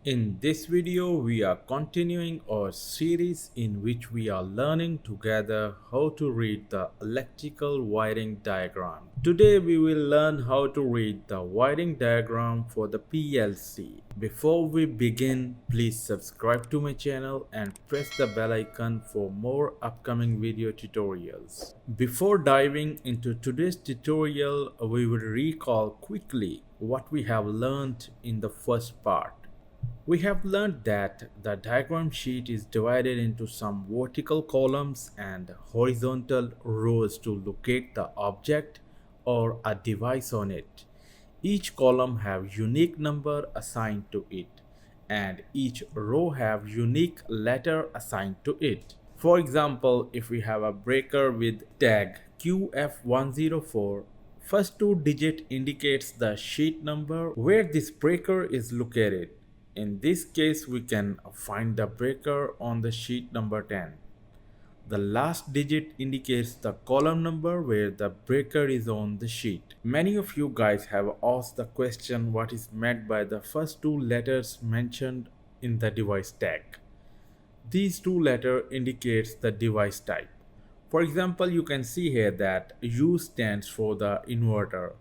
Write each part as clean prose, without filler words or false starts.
In this video, we are continuing our series in which we are learning together how to read the electrical wiring diagram. Today, we will learn how to read the wiring diagram for the PLC. Before we begin, please subscribe to my channel and press the bell icon for more upcoming video tutorials. Before diving into today's tutorial, we will recall quickly what we have learned in the first part. We have learned that the diagram sheet is divided into some vertical columns and horizontal rows to locate the object or a device on it. Each column have unique number assigned to it and each row have unique letter assigned to it. For example, if we have a breaker with tag QF104, first two digit indicates the sheet number where this breaker is located. In this case, we can find the breaker on the sheet number 10. The last digit indicates the column number where the breaker is on the sheet. Many of you guys have asked the question what is meant by the first two letters mentioned in the device tag. These two letters indicates the device type. For example, you can see here that U stands for the inverter,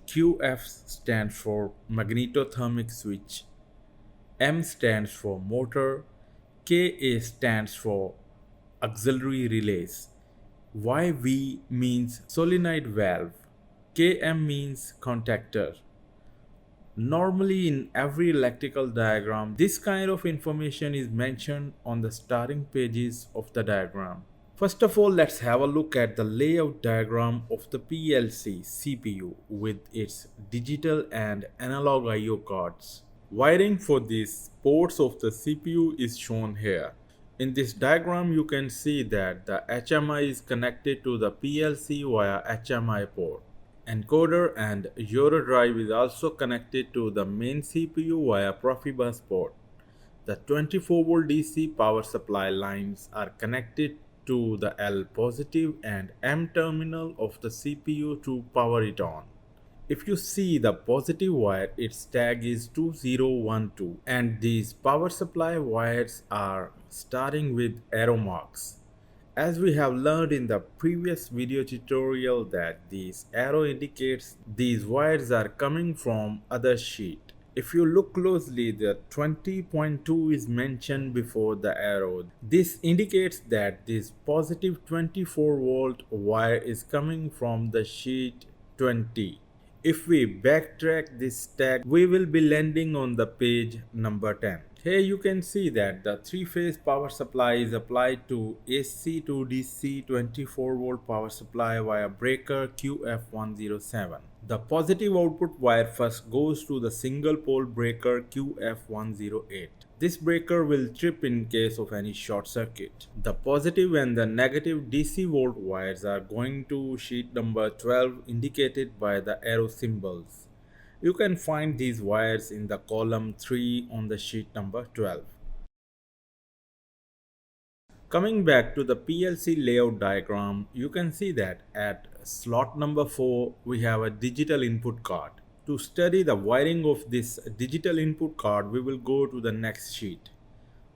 QF stands for magnetothermic switch, M stands for motor, KA stands for auxiliary relays, YV means solenoid valve, KM means contactor. Normally in every electrical diagram, this kind of information is mentioned on the starting pages of the diagram. First of all, let's have a look at the layout diagram of the PLC CPU with its digital and analog I/O cards. Wiring for these ports of the CPU is shown here. In this diagram, you can see that the HMI is connected to the PLC via HMI port. Encoder and Eurodrive is also connected to the main CPU via Profibus port. The 24V DC power supply lines are connected to the L positive and M terminal of the CPU to power it on. If you see the positive wire, its tag is 2012 and these power supply wires are starting with arrow marks. As we have learned in the previous video tutorial that this arrow indicates these wires are coming from other sheet. If you look closely, the 20.2 is mentioned before the arrow. This indicates that this positive 24V wire is coming from the sheet 20. If we backtrack this tag, we will be landing on the page number 10. Here you can see that the three-phase power supply is applied to AC to DC 24V power supply via breaker QF107. The positive output wire first goes to the single pole breaker QF108. This breaker will trip in case of any short circuit. The positive and the negative DC volt wires are going to sheet number 12 indicated by the arrow symbols. You can find these wires in the column 3 on the sheet number 12. Coming back to the PLC layout diagram, you can see that at slot number 4 we have a digital input card. To study the wiring of this digital input card, we will go to the next sheet.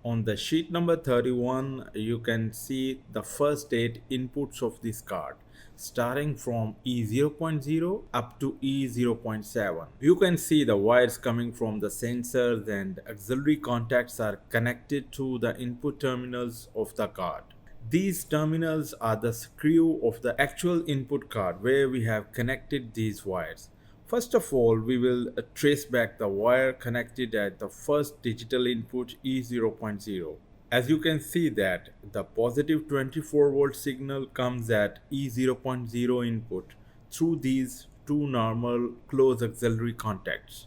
On the sheet number 31, you can see the first 8 inputs of this card, starting from E0.0 up to E0.7. You can see the wires coming from the sensors and auxiliary contacts are connected to the input terminals of the card. These terminals are the screw of the actual input card where we have connected these wires. First of all, we will trace back the wire connected at the first digital input E0.0. As you can see that the positive 24V signal comes at E0.0 input through these two normal close auxiliary contacts.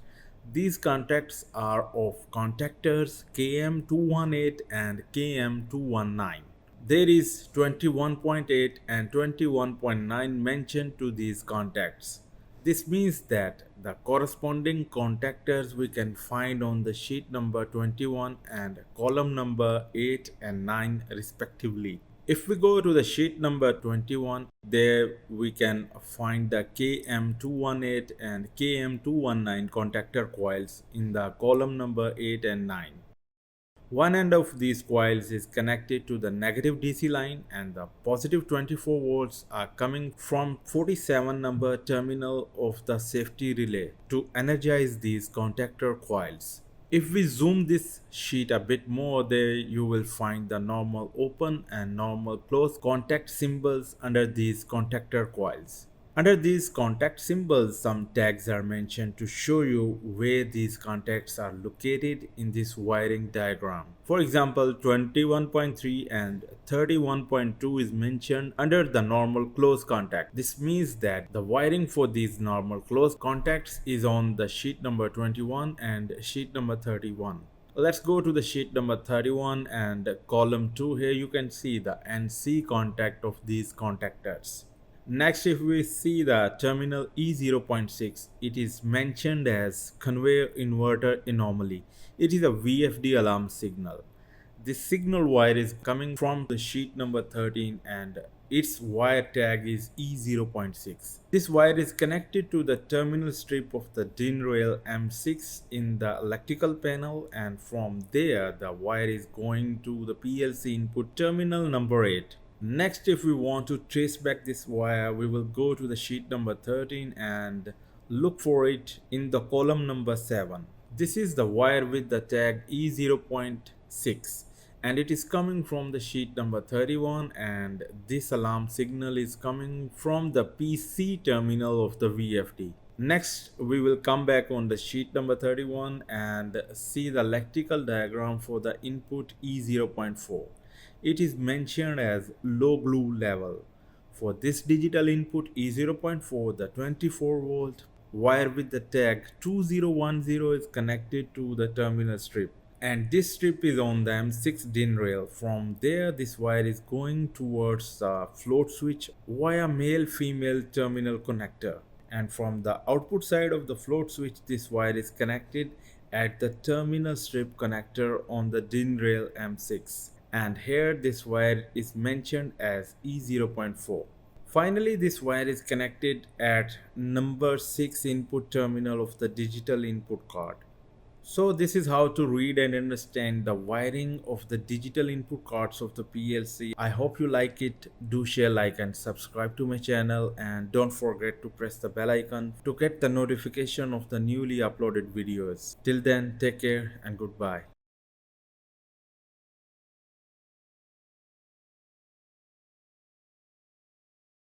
These contacts are of contactors KM218 and KM219. There is 21.8 and 21.9 mentioned to these contacts. This means that the corresponding contactors we can find on the sheet number 21 and column number 8 and 9 respectively. If we go to the sheet number 21, there we can find the KM218 and KM219 contactor coils in the column number 8 and 9. One end of these coils is connected to the negative DC line and the positive 24 volts are coming from 47 number terminal of the safety relay to energize these contactor coils. If we zoom this sheet a bit more, there you will find the normal open and normal close contact symbols under these contactor coils. Under these contact symbols, some tags are mentioned to show you where these contacts are located in this wiring diagram. For example, 21.3 and 31.2 is mentioned under the normal close contact. This means that the wiring for these normal close contacts is on the sheet number 21 and sheet number 31. Let's go to the sheet number 31 and column 2. Here you can see the NC contact of these contactors. Next, if we see the terminal E0.6, it is mentioned as conveyor inverter anomaly. It is a VFD alarm signal. This signal wire is coming from the sheet number 13 and its wire tag is E0.6. This wire is connected to the terminal strip of the DIN rail M6 in the electrical panel, and from there the wire is going to the PLC input terminal number 8. Next, if we want to trace back this wire, we will go to the sheet number 13 and look for it in the column number 7. This is the wire with the tag E0.6 and it is coming from the sheet number 31, and this alarm signal is coming from the PC terminal of the VFD. Next, we will come back on the sheet number 31 and see the electrical diagram for the input E0.4. It is mentioned as low glue level. For this digital input E0.4, the 24 volt wire with the tag 2010 is connected to the terminal strip, and this strip is on the M6 DIN rail. From there, this wire is going towards the float switch via male-female terminal connector, and from the output side of the float switch, this wire is connected at the terminal strip connector on the DIN rail M6. And here this wire is mentioned as E0.4. Finally, this wire is connected at number 6 input terminal of the digital input card. So this is how to read and understand the wiring of the digital input cards of the PLC. I hope you like it. Do share, like and subscribe to my channel, and don't forget to press the bell icon to get the notification of the newly uploaded videos. Till then, take care and goodbye.